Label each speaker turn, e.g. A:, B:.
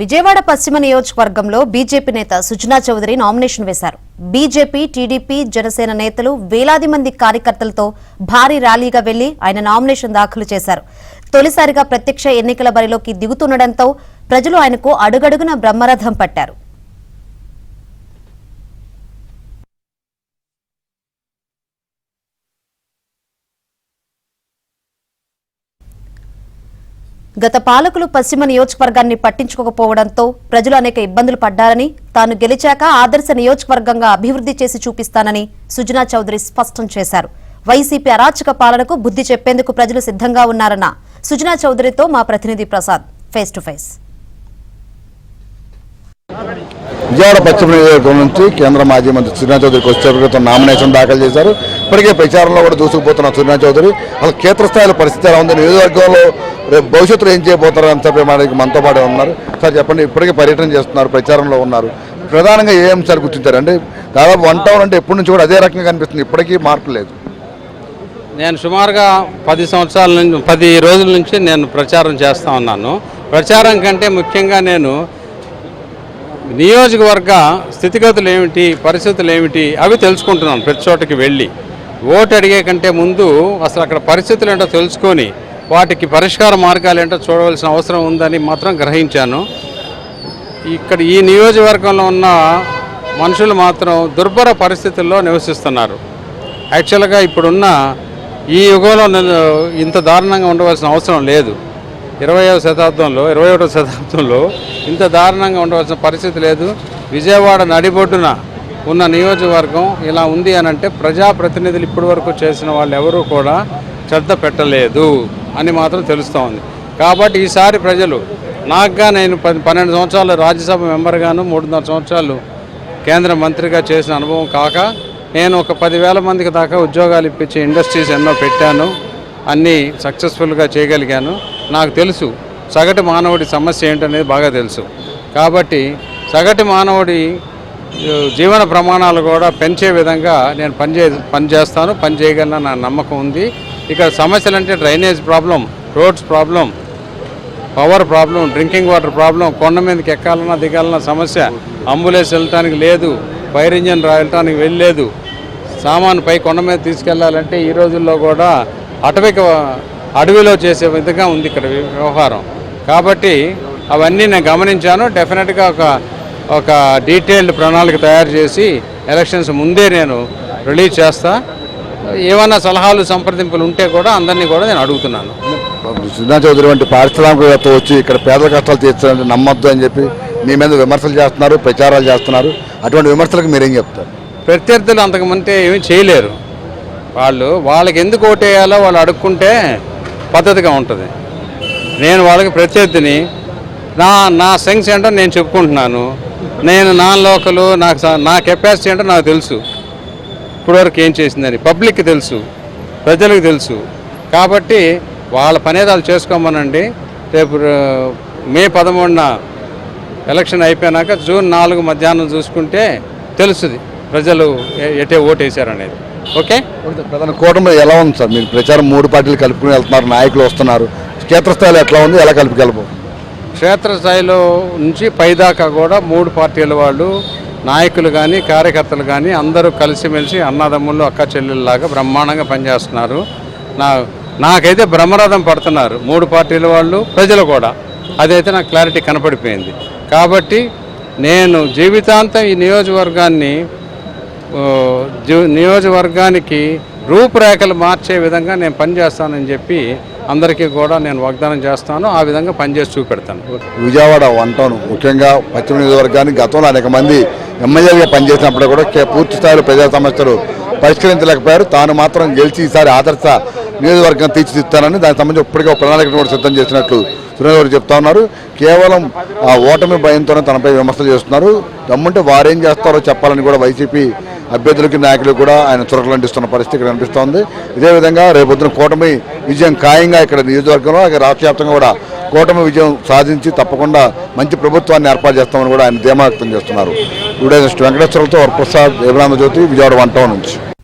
A: విజయవాడ పశ్చిమ నియోజకవర్గంలో బీజేపీ నేత సుజనా చౌదరి నామినేషన్ వేశారు. బీజేపీ, టీడీపీ, జనసేన నేతలు వేలాది మంది కార్యకర్తలతో భారీ ర్యాలీగా వెళ్లి ఆయన నామినేషన్ దాఖలు చేశారు. తొలిసారిగా ప్రత్యక్ష ఎన్నికల బరిలోకి దిగుతుండటంతో ప్రజలు ఆయనకు అడుగడుగున బ్రహ్మరథం పట్టారు. గత పాలకులు పశ్చిమ నియోజకవర్గాన్ని పట్టించుకోకపోవడంతో ప్రజలు అనేక ఇబ్బందులు పడ్డారని, తాను గెలిచాక ఆదర్శ నియోజకవర్గంగా అభివృద్ధి చేసి చూపిస్తానని సుజనా చౌదరి స్పష్టం చేశారు. వైసీపీ అరాచక పాలనకు బుద్ధి చెప్పేందుకు ప్రజలు సిద్ధంగా ఉన్నారన్న సుజనా చౌదరితో మా ప్రతినిధి Prasad face to face.
B: Vijayawada పశ్చిమ నియోజకవర్గం నుంచి కేంద్ర మాజీ మంత్రి సుజనా చౌదరికి వచ్చే నామినేషన్ దాఖలు చేశారు. ఇప్పటికే ప్రచారంలో కూడా దూసుకుపోతున్న సుజనా చౌదరి అసలు క్షేత్రస్థాయిలో పరిస్థితి ఎలా ఉంది, నియోజకవర్గంలో రేపు భవిష్యత్తులో ఏం చేయబోతారని చెప్పి మనతో పాటు ఉన్నారు. సార్ చెప్పండి, ఇప్పటికే పర్యటన చేస్తున్నారు, ప్రచారంలో ఉన్నారు, ప్రధానంగా ఏ అంశాలు గుర్తించారు? అంటే దాదాపు 1 టౌన్ అంటే ఎప్పటి నుంచి కూడా అదే రకంగా కనిపిస్తుంది, ఇప్పటికీ మార్పు లేదు.
C: నేను సుమారుగా 10 రోజుల నుంచి నేను ప్రచారం చేస్తూ ఉన్నాను. ప్రచారం కంటే ముఖ్యంగా నేను నియోజకవర్గ స్థితిగతులు ఏమిటి, పరిస్థితులు ఏమిటి అవి తెలుసుకుంటున్నాను. ప్రతి చోటకి వెళ్ళి ఓటు అడిగే కంటే ముందు అసలు అక్కడ పరిస్థితులు ఏంటో తెలుసుకొని వాటికి పరిష్కార మార్గాలు ఏంటో చూడవలసిన అవసరం ఉందని మాత్రం గ్రహించాను. ఇక్కడ ఈ నియోజకవర్గంలో ఉన్న మనుషులు మాత్రం దుర్భర పరిస్థితుల్లో నివసిస్తున్నారు. యాక్చువల్గా ఇప్పుడున్న ఈ యుగంలో ఇంత దారుణంగా ఉండవలసిన అవసరం లేదు. 21వ శతాబ్దంలో ఇంత దారుణంగా ఉండవలసిన పరిస్థితి లేదు. విజయవాడ నడిబొడ్డున ఉన్న నియోజకవర్గం ఇలా ఉంది అని అంటే ప్రజాప్రతినిధులు ఇప్పటి వరకు చేసిన వాళ్ళు ఎవరూ కూడా శ్రద్ధ పెట్టలేదు అని మాత్రం తెలుస్తూ ఉంది. కాబట్టి ఈసారి ప్రజలు నాకుగా నేను 12 సంవత్సరాలు రాజ్యసభ మెంబర్గాను 3.5 సంవత్సరాలు కేంద్ర మంత్రిగా చేసిన అనుభవం కాక నేను ఒక 10,000 మందికి దాకా ఉద్యోగాలు ఇప్పించే ఇండస్ట్రీస్ ఎన్నో పెట్టాను, అన్నీ సక్సెస్ఫుల్గా చేయగలిగాను. నాకు తెలుసు సగటు మానవుడి సమస్య ఏంటనేది బాగా తెలుసు. కాబట్టి సగటు మానవుడి జీవన ప్రమాణాలు కూడా పెంచే విధంగా నేను పనిచేస్తాను, పని చేయగలన నా నమ్మకం ఉంది. ఇక్కడ సమస్యలు అంటే drainage problem, roads problem, power problem, drinking water problem, కొండ మీదకి ఎక్కాలన్నా దిగాలన్నా సమస్య, అంబులెన్స్ వెళ్ళటానికి లేదు, ఫైర్ ఇంజన్ వెళ్ళటానికి వెళ్ళలేదు, సామాను పై కొండ మీద తీసుకెళ్లాలంటే ఈ రోజుల్లో కూడా అడవిలో చేసే విధంగా ఉంది ఇక్కడ వ్యవహారం. కాబట్టి అవన్నీ నేను గమనించాను. డెఫినెట్గా ఒక డీటెయిల్డ్ ప్రణాళిక తయారు చేసి ఎలక్షన్స్ ముందే నేను రిలీజ్ చేస్తా. ఏమన్నా సలహాలు సంప్రదింపులు ఉంటే కూడా అందరినీ కూడా నేను అడుగుతున్నాను.
B: సుజనా చౌదరి వంటి పారిశ్రామికవేత్త వచ్చి ఇక్కడ పేదల కష్టాలు తీర్చాలంటే నమ్మొద్దు అని చెప్పి మీ మీద విమర్శలు చేస్తున్నారు, ప్రచారాలు చేస్తున్నారు. అటువంటి విమర్శలకు మీరేం చెప్తారు?
C: ప్రత్యర్థులు అంతకుముందే ఏమీ చేయలేరు. వాళ్ళకి ఎందుకు ఓటేయాలో వాళ్ళు అడుక్కుంటే పద్ధతిగా ఉంటుంది. నేను వాళ్ళకి ప్రత్యర్థిని, నా సెన్స్ ఏంటో నేను చెప్పుకుంటున్నాను. నేను లోకలు, నా కెపాసిటీ ఏంటో నాకు తెలుసు. ఇప్పటివరకు ఏం చేసిందని పబ్లిక్కి తెలుసు, ప్రజలకు తెలుసు. కాబట్టి వాళ్ళ పనేదాలు చేసుకోమనండి. రేపు మే 13న ఎలక్షన్ అయిపోయినాక జూన్ 4 మధ్యాహ్నం చూసుకుంటే తెలుస్తుంది ప్రజలు ఎటే ఓటేశారనేది. ఓకే,
B: ప్రధాన కూటమి ఎలా ఉంది సార్? మీరు ప్రచారం 3 పార్టీలు కలుపుకుని వెళ్తున్నారు, నాయకులు వస్తున్నారు. క్షేత్రస్థాయిలో ఎట్లా ఉంది, ఎలా కలుపుకెళ్ళబో?
C: క్షేత్రస్థాయిలో నుంచి పైదాకా కూడా 3 పార్టీల వాళ్ళు, నాయకులు కానీ కార్యకర్తలు కానీ అందరూ కలిసిమెలిసి అన్నదమ్ముళ్ళు, అక్క చెల్లెళ్ళలాగా బ్రహ్మాండంగా పనిచేస్తున్నారు. నాకైతే బ్రహ్మరథం పడుతున్నారు 3 పార్టీల వాళ్ళు, ప్రజలు కూడా. అదైతే నాకు క్లారిటీ కనపడిపోయింది. కాబట్టి నేను జీవితాంతం ఈ నియోజకవర్గానికి రూపురేఖలు మార్చే విధంగా నేను పనిచేస్తానని చెప్పి అందరికీ కూడా నేను వాగ్దానం చేస్తాను. ఆ విధంగా పనిచేసి చూపెడతాను.
B: విజయవాడ 1 టౌన్ ముఖ్యంగా పశ్చిమ నియోజకవర్గానికి గతంలో అనేక మంది ఎమ్మెల్యేలుగా పనిచేసినప్పుడు కూడా పూర్తి స్థాయిలో ప్రజా సమస్యలు పరిష్కరించలేకపోయారు. తాను మాత్రం గెలిచి ఈసారి ఆదర్శ నియోజకవర్గం తీర్చిదిద్దానని దానికి సంబంధించి ఇప్పటికే ప్రణాళికను కూడా సిద్ధం చేసినట్లు సురేష్ గారు చెప్తా ఉన్నారు. కేవలం ఓటమి భయంతోనే తనపై విమర్శలు చేస్తున్నారు. దమ్ముంటే వారేం చేస్తారో చెప్పాలని కూడా వైసీపీ అభ్యర్థులకి, నాయకులకు కూడా ఆయన చురకలు అంటిస్తున్న పరిస్థితి ఇక్కడ కనిపిస్తోంది. ఇదే విధంగా రేపొద్దున కూటమి విజయం ఖాయంగా ఇక్కడ నియోజకవర్గంలో, రాష్ట్ర వ్యాప్తంగా కూడా కూటమి విజయం సాధించి తప్పకుండా మంచి ప్రభుత్వాన్ని ఏర్పాటు చేస్తామని కూడా ఆయన ధీమా వ్యక్తం చేస్తున్నారు. వెంకటేశ్వరరావుతో వరప్రసాద్, ఏబ్రాంధ్రజ్యోతి, విజయవాడ 1 టౌన్ నుంచి.